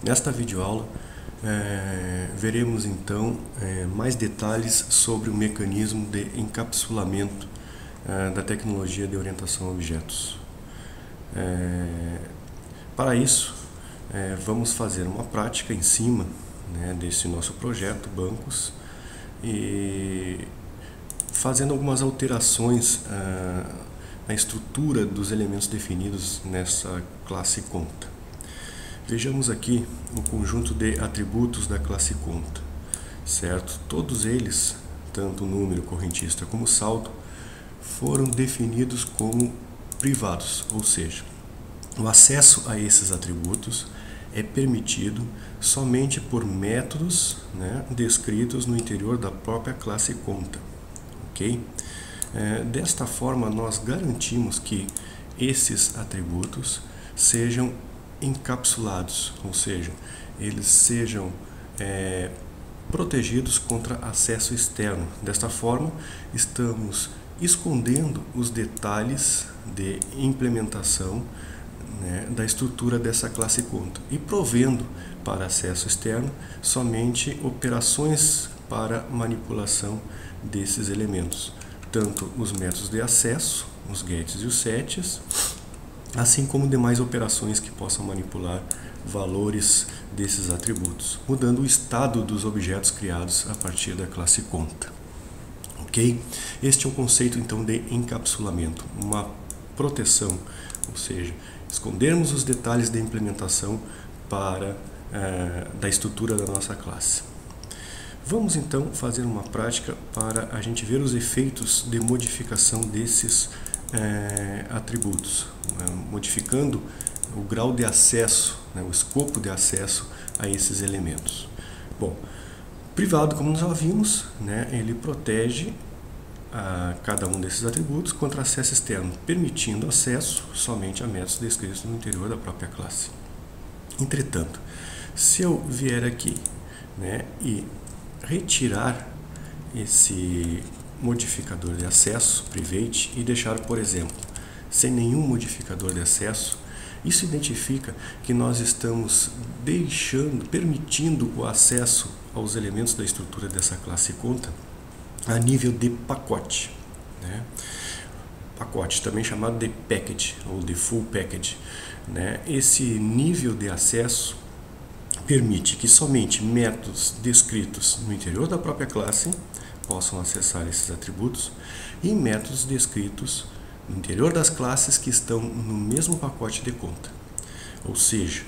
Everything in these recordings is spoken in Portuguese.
Nesta videoaula, veremos então mais detalhes sobre o mecanismo de encapsulamento da tecnologia de orientação a objetos. Para isso, vamos fazer uma prática em cima desse nosso projeto, bancos, e fazendo algumas alterações na estrutura dos elementos definidos nessa classe conta. Vejamos aqui o conjunto de atributos da classe conta, certo? Todos eles, tanto o número, correntista como saldo, foram definidos como privados, ou seja, o acesso a esses atributos é permitido somente por métodos descritos no interior da própria classe conta, ok? Desta forma, nós garantimos que esses atributos sejam encapsulados, ou seja, eles sejam protegidos contra acesso externo. Desta forma, estamos escondendo os detalhes de implementação da estrutura dessa classe conta e provendo para acesso externo somente operações para manipulação desses elementos, tanto os métodos de acesso, os gets e os sets, assim como demais operações que possam manipular valores desses atributos, mudando o estado dos objetos criados a partir da classe conta. Ok? Este é o conceito então de encapsulamento, uma proteção, ou seja, escondermos os detalhes da implementação da estrutura da nossa classe. Vamos então fazer uma prática para a gente ver os efeitos de modificação desses atributos, modificando o grau de acesso, o escopo de acesso a esses elementos. Bom, privado, como nós já vimos, ele protege cada um desses atributos contra acesso externo, permitindo acesso somente a métodos descritos no interior da própria classe. Entretanto, se eu vier aqui e retirar esse modificador de acesso, private, e deixar, por exemplo, sem nenhum modificador de acesso, isso identifica que nós estamos permitindo o acesso aos elementos da estrutura dessa classe conta a nível de pacote. Pacote, também chamado de package, ou de full package. Esse nível de acesso permite que somente métodos descritos no interior da própria classe possam acessar esses atributos e métodos descritos no interior das classes que estão no mesmo pacote de conta. Ou seja,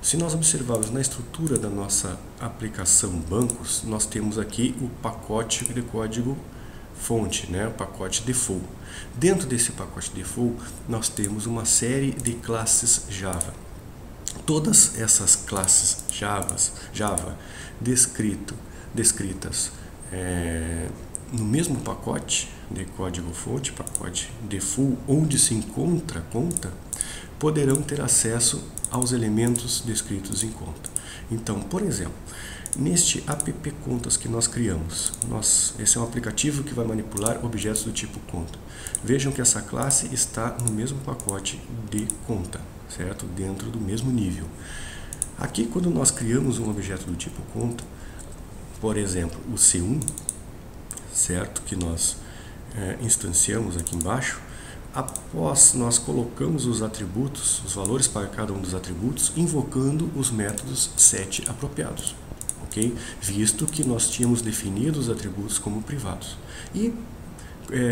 se nós observarmos na estrutura da nossa aplicação bancos, nós temos aqui o pacote de código fonte, o pacote default. Dentro desse pacote default, nós temos uma série de classes Java. Todas essas classes Java descritas no mesmo pacote de código fonte, pacote default, onde se encontra a conta, poderão ter acesso aos elementos descritos em conta. Então, por exemplo, neste app contas que nós criamos, esse é um aplicativo que vai manipular objetos do tipo conta. Vejam que essa classe está no mesmo pacote de conta, certo? Dentro do mesmo nível. Aqui, quando nós criamos um objeto do tipo conta, por exemplo, o C1, certo? Que nós instanciamos aqui embaixo, após nós colocamos os atributos, os valores para cada um dos atributos, invocando os métodos set apropriados, ok? Visto que nós tínhamos definido os atributos como privados. E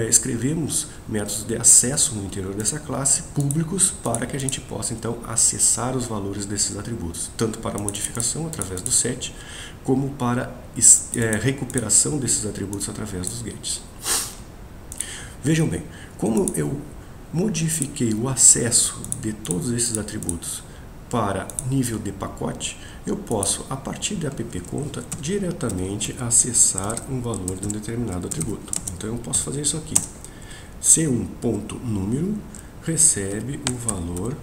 escrevemos métodos de acesso no interior dessa classe, públicos, para que a gente possa então acessar os valores desses atributos, tanto para modificação através do set, como para recuperação desses atributos através dos gates. Vejam bem, como eu modifiquei o acesso de todos esses atributos para nível de pacote, eu posso, a partir da app conta, diretamente acessar um valor de um determinado atributo. Então eu posso fazer isso aqui. C1.número recebe o valor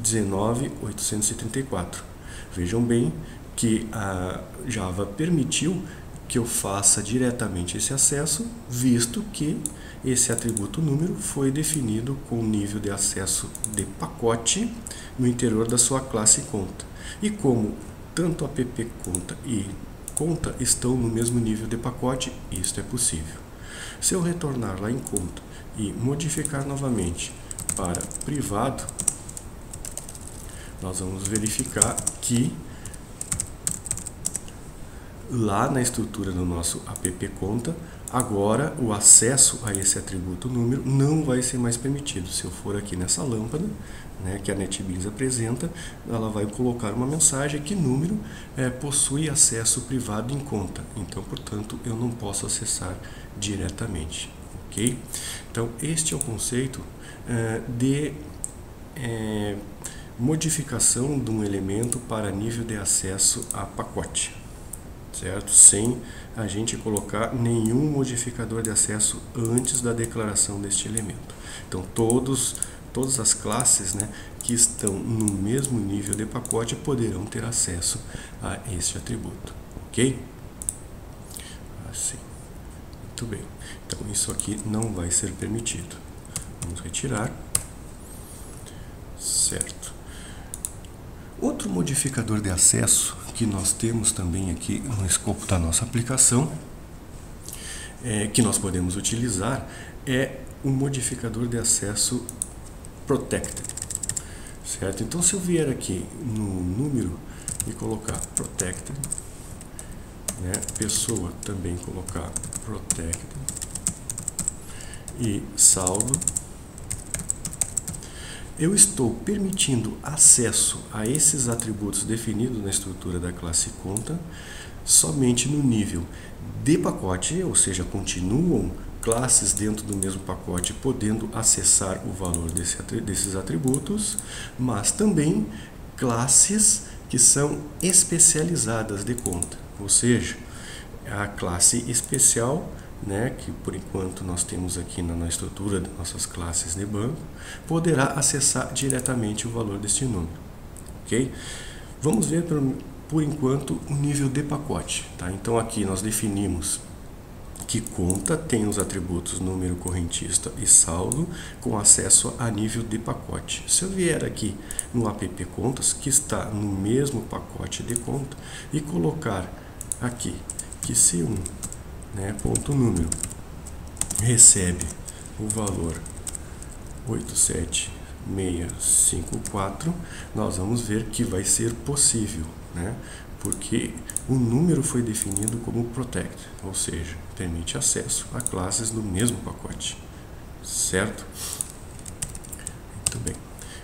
19.834. Vejam bem que a Java permitiu que eu faça diretamente esse acesso, visto que esse atributo número foi definido com nível de acesso de pacote no interior da sua classe conta. E como tanto app conta e conta estão no mesmo nível de pacote, isto é possível. Se eu retornar lá em conta e modificar novamente para privado, nós vamos verificar que lá na estrutura do nosso app conta, agora o acesso a esse atributo número não vai ser mais permitido. Se eu for aqui nessa lâmpada, né, que a NetBeans apresenta, ela vai colocar uma mensagem que número possui acesso privado em conta. Então, portanto, eu não posso acessar diretamente. Ok? Então, este é o conceito de modificação de um elemento para nível de acesso a pacote. Certo? Sem a gente colocar nenhum modificador de acesso antes da declaração deste elemento. Então, todas as classes, né, que estão no mesmo nível de pacote poderão ter acesso a este atributo. Ok? Assim. Muito bem. Então, isso aqui não vai ser permitido. Vamos retirar. Certo. Outro modificador de acesso que nós temos também aqui no escopo da nossa aplicação, que nós podemos utilizar, é o modificador de acesso protected. Certo? Então, se eu vier aqui no número e colocar protected, né, pessoa também colocar protected e saldo, eu estou permitindo acesso a esses atributos definidos na estrutura da classe conta somente no nível de pacote, ou seja, continuam classes dentro do mesmo pacote podendo acessar o valor desses atributos, mas também classes que são especializadas de conta, ou seja, a classe especial, né, que por enquanto nós temos aqui na estrutura das nossas classes de banco, poderá acessar diretamente o valor deste número. Ok? Vamos ver por enquanto o nível de pacote. Tá? Então aqui nós definimos que conta tem os atributos número, correntista e saldo com acesso a nível de pacote. Se eu vier aqui no app contas, que está no mesmo pacote de conta, e colocar aqui que C1, né, ponto número, recebe o valor 87654, nós vamos ver que vai ser possível, né, porque o número foi definido como protect, ou seja, permite acesso a classes do mesmo pacote, certo? Muito bem.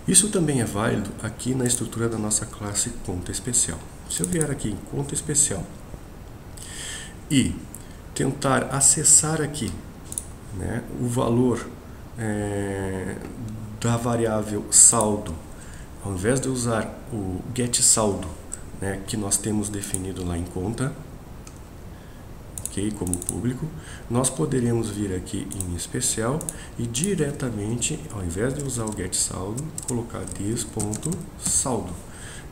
Isso também é válido aqui na estrutura da nossa classe conta especial. Se eu vier aqui em conta especial e tentar acessar aqui, né, o valor da variável saldo, ao invés de usar o getSaldo, né, que nós temos definido lá em conta, ok, como público, nós poderemos vir aqui em especial e diretamente, ao invés de usar o getSaldo, colocar this.saldo,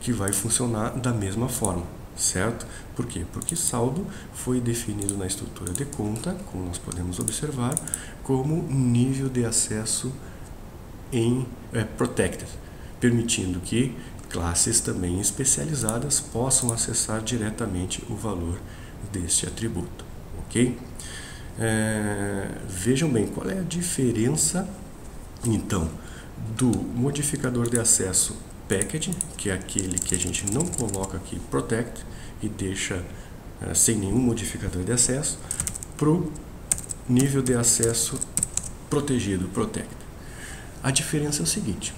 que vai funcionar da mesma forma. Certo? Por quê? Porque saldo foi definido na estrutura de conta, como nós podemos observar, como nível de acesso em protected, permitindo que classes também especializadas possam acessar diretamente o valor deste atributo. Ok? Vejam bem, qual é a diferença, então, do modificador de acesso package, que é aquele que a gente não coloca aqui protect e deixa sem nenhum modificador de acesso, para o nível de acesso protegido, protect. A diferença é o seguinte,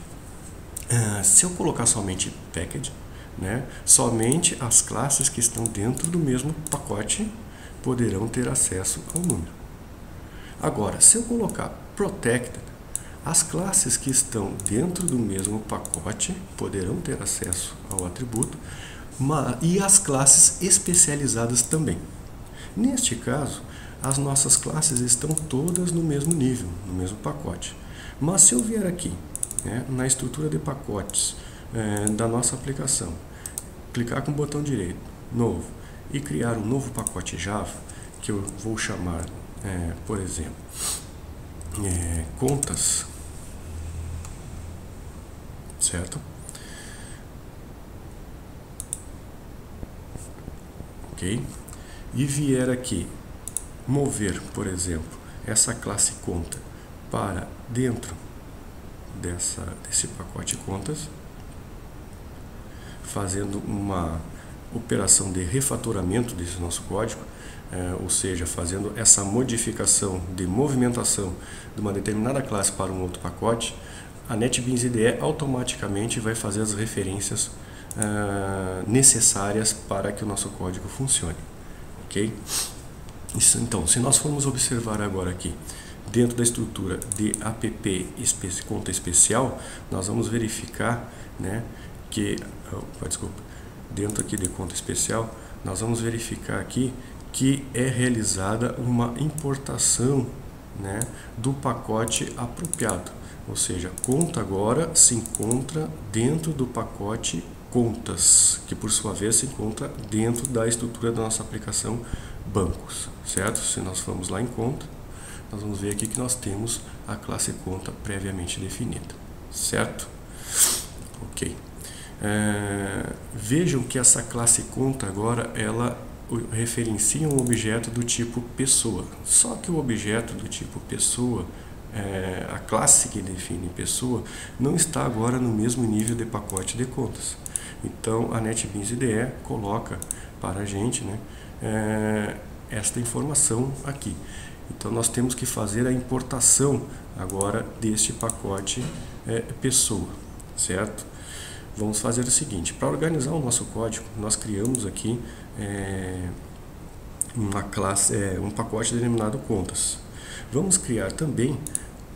se eu colocar somente package, né, somente as classes que estão dentro do mesmo pacote poderão ter acesso ao número. Agora, se eu colocar protected, as classes que estão dentro do mesmo pacote poderão ter acesso ao atributo, e as classes especializadas também. Neste caso, as nossas classes estão todas no mesmo nível, no mesmo pacote. Mas se eu vier aqui, né, na estrutura de pacotes da nossa aplicação, clicar com o botão direito, novo, e criar um novo pacote Java, que eu vou chamar, por exemplo, contas, certo? Ok? E vier aqui mover, por exemplo, essa classe conta para dentro desse pacote contas, fazendo uma operação de refatoramento desse nosso código, ou seja, fazendo essa modificação de movimentação de uma determinada classe para um outro pacote, a NetBeans IDE automaticamente vai fazer as referências necessárias para que o nosso código funcione. Ok? Então, se nós formos observar agora aqui, dentro da estrutura de app conta especial, nós vamos verificar, né, que, dentro aqui de conta especial, nós vamos verificar aqui que é realizada uma importação, né, do pacote apropriado. Ou seja, conta agora se encontra dentro do pacote contas, que por sua vez se encontra dentro da estrutura da nossa aplicação bancos, certo? Se nós formos lá em conta, nós vamos ver aqui que nós temos a classe conta previamente definida, certo? Ok. Vejam que essa classe conta agora, ela referencia um objeto do tipo pessoa, só que o objeto do tipo pessoa, a classe que define pessoa, não está agora no mesmo nível de pacote de contas. Então a NetBeans IDE coloca para a gente, né, esta informação aqui. Então nós temos que fazer a importação agora deste pacote pessoa, certo? Vamos fazer o seguinte: para organizar o nosso código, nós criamos aqui uma classe, um pacote denominado contas. Vamos criar também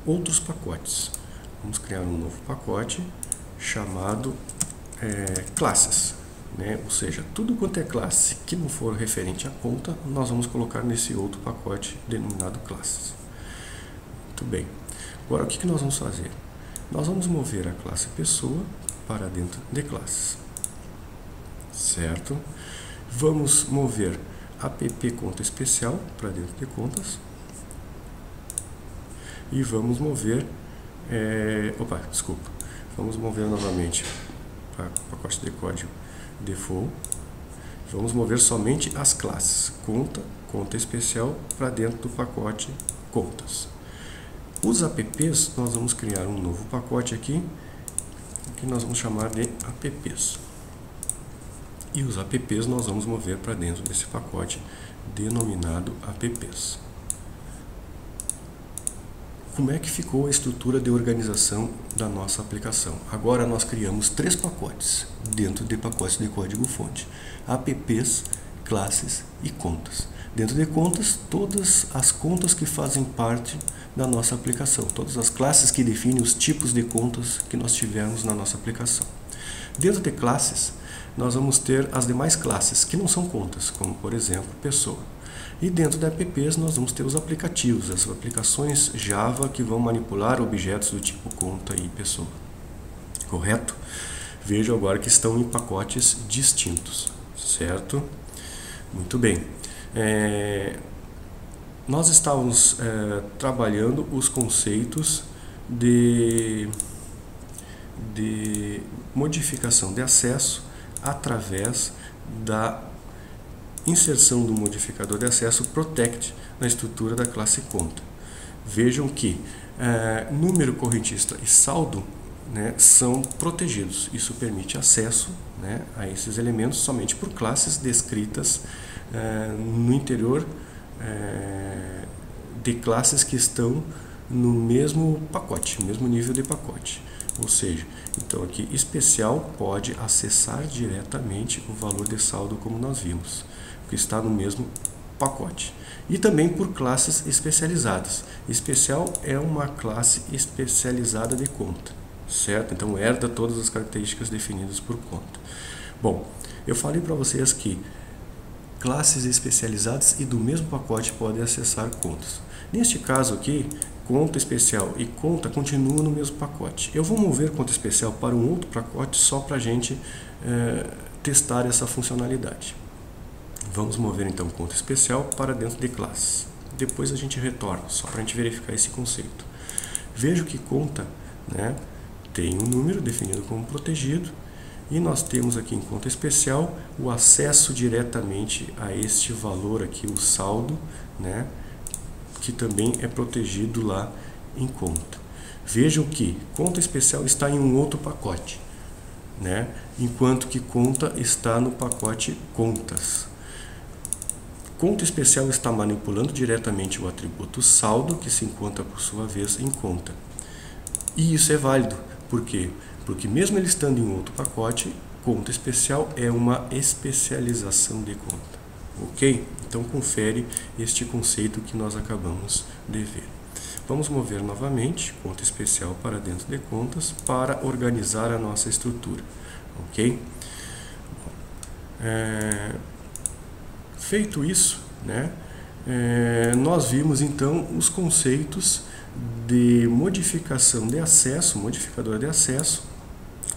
outros pacotes. Vamos criar um novo pacote chamado classes, né? Ou seja, tudo quanto é classe que não for referente à conta, nós vamos colocar nesse outro pacote denominado classes. Muito bem. Agora, o que nós vamos fazer? Nós vamos mover a classe pessoa para dentro de classes, certo? Vamos mover app conta especial para dentro de contas e vamos mover vamos mover novamente para o pacote de código default. Vamos mover somente as classes conta, conta especial para dentro do pacote contas. Os apps, nós vamos criar um novo pacote aqui, que nós vamos chamar de apps. E os apps nós vamos mover para dentro desse pacote denominado apps. Como é que ficou a estrutura de organização da nossa aplicação? Agora nós criamos 3 pacotes dentro de pacotes de código-fonte: apps, classes e contas. Dentro de contas, todas as contas que fazem parte da nossa aplicação, todas as classes que definem os tipos de contas que nós tivermos na nossa aplicação. Dentro de classes, nós vamos ter as demais classes que não são contas, como por exemplo, pessoa. E dentro da apps nós vamos ter os aplicativos, as aplicações Java que vão manipular objetos do tipo conta e pessoa. Correto? Vejam agora que estão em pacotes distintos, certo? Muito bem. Nós estávamos trabalhando os conceitos de modificação de acesso através da inserção do modificador de acesso protect na estrutura da classe conta. Vejam que número correntista e saldo, né, são protegidos. Isso permite acesso, né, a esses elementos somente por classes descritas no interior de classes que estão no mesmo pacote, mesmo nível de pacote. Ou seja, então aqui especial pode acessar diretamente o valor de saldo, como nós vimos, que está no mesmo pacote. E também por classes especializadas. Especial é uma classe especializada de conta, certo? Então herda todas as características definidas por conta. Bom, eu falei para vocês que classes especializadas e do mesmo pacote podem acessar contas. Neste caso aqui, conta especial e conta continuam no mesmo pacote. Eu vou mover conta especial para um outro pacote só para a gente testar essa funcionalidade. Vamos mover então conta especial para dentro de classes. Depois a gente retorna, só para a gente verificar esse conceito. Vejo que conta, né, tem um número definido como protegido, e nós temos aqui em conta especial o acesso diretamente a este valor aqui, o saldo, né, que também é protegido lá em conta. Vejam que conta especial está em um outro pacote, né, enquanto que conta está no pacote contas. Conta especial está manipulando diretamente o atributo saldo, que se encontra por sua vez em conta. E isso é válido. Por quê? Porque mesmo ele estando em outro pacote, conta especial é uma especialização de conta. Ok? Então confere este conceito que nós acabamos de ver. Vamos mover novamente conta especial para dentro de contas para organizar a nossa estrutura. Ok? Feito isso, né, nós vimos então os conceitos de modificação de acesso, modificador de acesso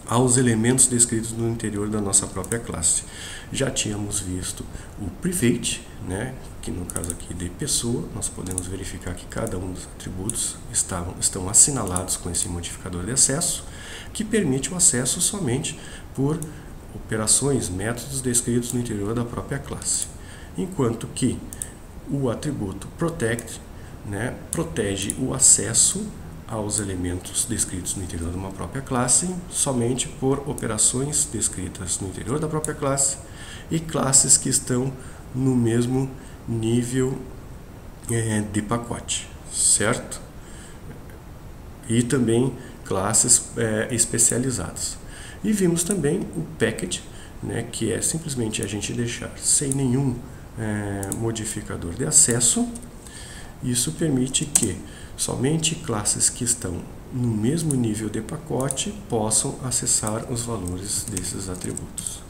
aos elementos descritos no interior da nossa própria classe. Já tínhamos visto o private, né, que no caso aqui de pessoa, nós podemos verificar que cada um dos atributos estão assinalados com esse modificador de acesso, que permite o acesso somente por operações, métodos descritos no interior da própria classe. Enquanto que o atributo protect, né, protege o acesso aos elementos descritos no interior de uma própria classe somente por operações descritas no interior da própria classe e classes que estão no mesmo nível de pacote, certo? E também classes especializadas. E vimos também o package, né, que é simplesmente a gente deixar sem nenhum modificador de acesso. Isso permite que somente classes que estão no mesmo nível de pacote possam acessar os valores desses atributos.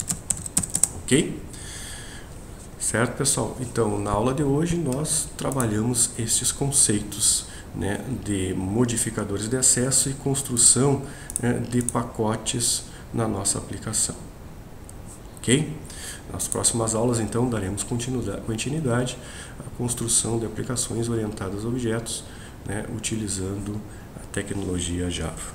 Ok? Certo, pessoal? Então, na aula de hoje nós trabalhamos estes conceitos, né, de modificadores de acesso e construção, de pacotes na nossa aplicação. Ok? Nas próximas aulas, então, daremos continuidade à construção de aplicações orientadas a objetos, né, utilizando a tecnologia Java.